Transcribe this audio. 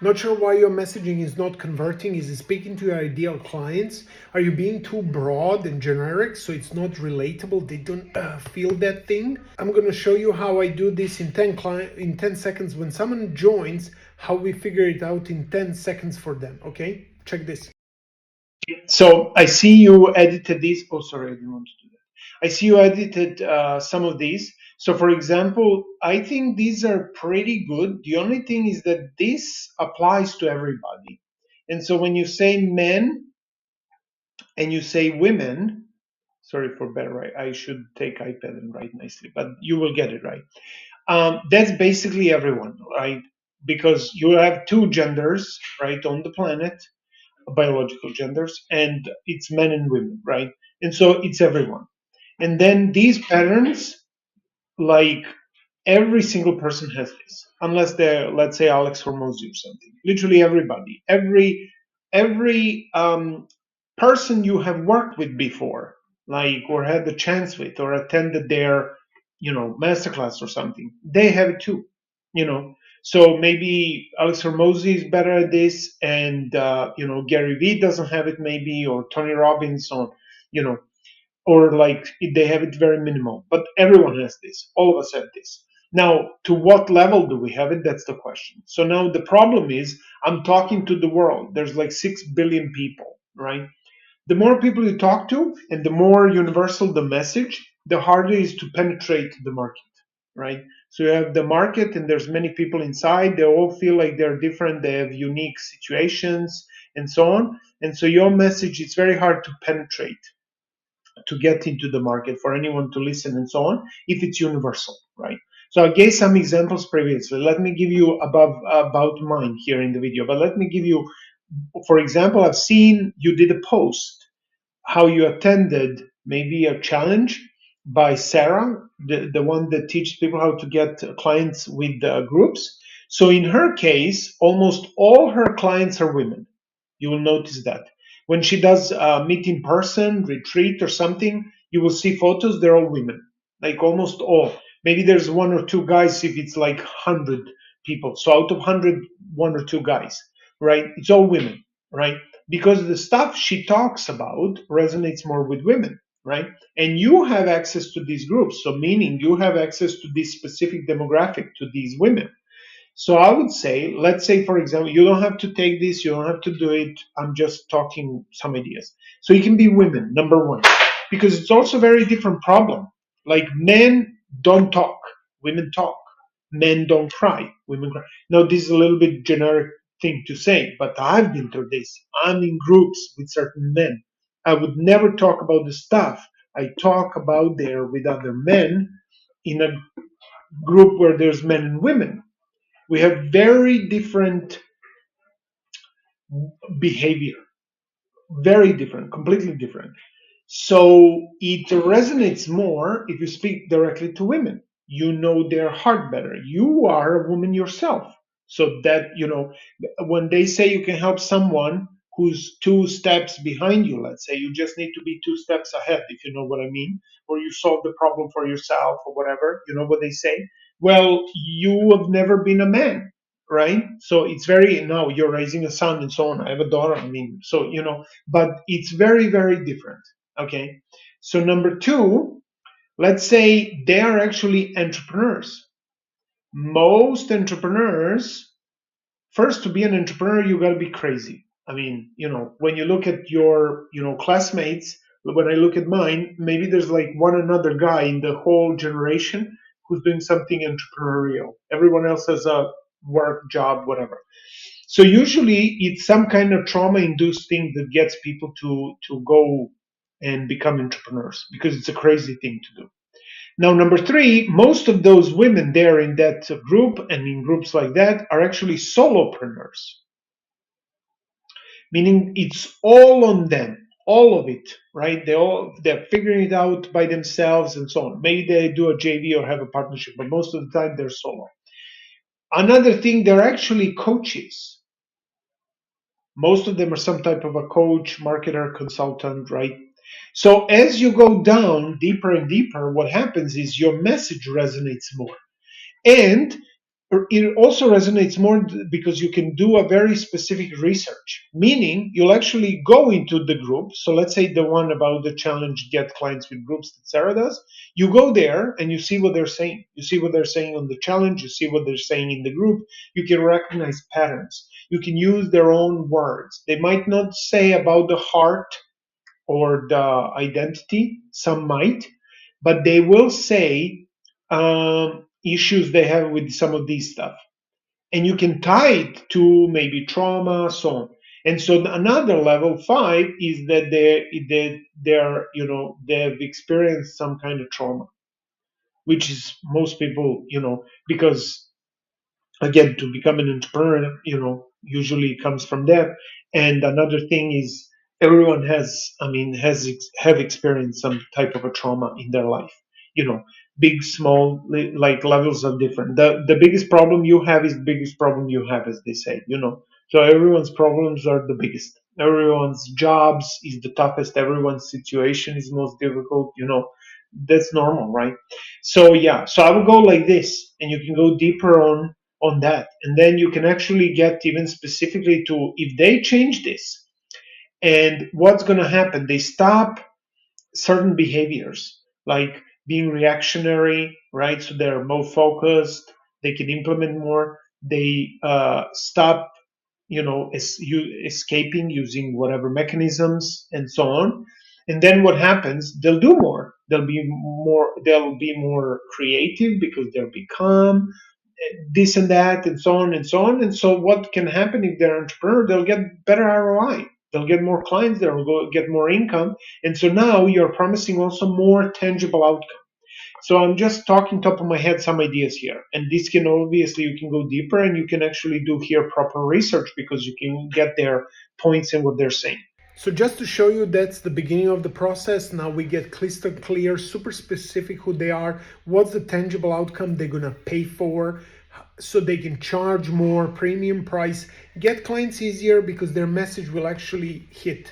Not sure why your messaging is not converting. Is it speaking to your ideal clients? Are you being too broad and generic so it's not relatable? They don't feel that thing. I'm going to show you how I do this in 10 seconds. When someone joins, how we figure it out in 10 seconds for them. Okay, check this. So I see you edited these. Oh, sorry, I didn't want to do that. I see you edited some of these. So, for example, I think these are pretty good. The only thing is that this applies to everybody. And so when you say men and you say women, sorry for better, right? I should take iPad and write nicely, but you will get it right. That's basically everyone, right? Because you have two genders, right, on the planet, biological genders, and it's men and women, right? And so it's everyone. And then these patterns, like every single person has this, unless they're, let's say, Alex Hormozy or something. Literally everybody, every person you have worked with before, like or had the chance with, or attended their, masterclass or something, they have it too, you know. So maybe Alex Hormozy is better at this, and Gary Vee doesn't have it, maybe, or Tony Robbins, or you know, or like they have it very minimal, but everyone has this, all of us have this. Now, to what level do we have it? That's the question. So now the problem is, I'm talking to the world. There's like 6 billion people, right? The more people you talk to and the more universal the message, the harder it is to penetrate the market, right? So you have the market and there's many people inside. They all feel like they're different. They have unique situations and so on. And so your message is very hard to penetrate, to get into the market, for anyone to listen and so on, if it's universal, right? So I gave some examples previously. Let me give you about mine here in the video, but let me give you, for example, I've seen you did a post how you attended maybe a challenge by Sarah, the one that teaches people how to get clients with groups. So in her case, almost all her clients are women. You will notice that. When she does meet in person, retreat or something, you will see photos, they're all women, like almost all. Maybe there's one or two guys if it's like 100 people. So out of 100, one or two guys, right? It's all women, right? Because the stuff she talks about resonates more with women, right? And you have access to these groups. So meaning you have access to this specific demographic, to these women. So I would say, let's say, for example, you don't have to take this, you don't have to do it. I'm just talking some ideas. So it can be women, number one, because it's also a very different problem. Like men don't talk, women talk. Men don't cry, women cry. Now, this is a little bit generic thing to say, but I've been through this. I'm in groups with certain men. I would never talk about the stuff I talk about there with other men in a group where there's men and women. We have very different behavior, very different, completely different. So it resonates more if you speak directly to women. You know their heart better. You are a woman yourself. So that, when they say you can help someone who's two steps behind you, let's say you just need to be two steps ahead, if you know what I mean, or you solve the problem for yourself or whatever, you know what they say? Well, you have never been a man, right? So it's very, now you're raising a son and so on. I have a daughter. I mean, so, but it's very, very different. Okay. So number two, let's say they are actually entrepreneurs. Most entrepreneurs, first, to be an entrepreneur, you got to be crazy. I mean, when you look at your, classmates, when I look at mine, maybe there's like one another guy in the whole generation who's doing something entrepreneurial. Everyone else has a work, job, whatever. So usually it's some kind of trauma-induced thing that gets people to go and become entrepreneurs, because it's a crazy thing to do. Now, number three, most of those women there in that group and in groups like that are actually solopreneurs, meaning it's all on them, all of it, right? They're figuring it out by themselves and so on. Maybe they do a JV or have a partnership, but most of the time they're solo. Another thing, they're actually coaches. Most of them are some type of a coach, marketer, consultant, right? So as you go down deeper and deeper, what happens is your message resonates more. And it also resonates more because you can do a very specific research, meaning you'll actually go into the group. So let's say the one about the challenge, get clients with groups that Sarah does. You go there and you see what they're saying. You see what they're saying on the challenge. You see what they're saying in the group. You can recognize patterns. You can use their own words. They might not say about the heart or the identity. Some might, but they will say issues they have with some of these stuff, and you can tie it to maybe trauma, so on. And so another level 5 is that they're they've experienced some kind of trauma, which is most people, because again, to become an entrepreneur, usually comes from that. And another thing is everyone have experienced some type of a trauma in their life. You know, big, small, like levels are different. The biggest problem you have is the biggest problem you have, as they say. So everyone's problems are the biggest. Everyone's jobs is the toughest. Everyone's situation is most difficult. That's normal, right? So yeah, so I would go like this, and you can go deeper on that, and then you can actually get even specifically to if they change this and what's going to happen. They stop certain behaviors like being reactionary, right? So they're more focused, they can implement more. They stop escaping using whatever mechanisms and so on. And then what happens, they'll do more, they'll be more creative because they'll be calm, this and that, and so on and so on. And so, what can happen if they're an entrepreneur? They'll get better ROI. They'll get more clients. They'll get more income. And so now you're promising also more tangible outcome. So I'm just talking top of my head some ideas here, and this can obviously you can go deeper and you can actually do here proper research because you can get their points and what they're saying. So just to show you that's the beginning of the process. Now we get crystal clear, super specific who they are, what's the tangible outcome they're gonna pay for, so they can charge more premium price, get clients easier because their message will actually hit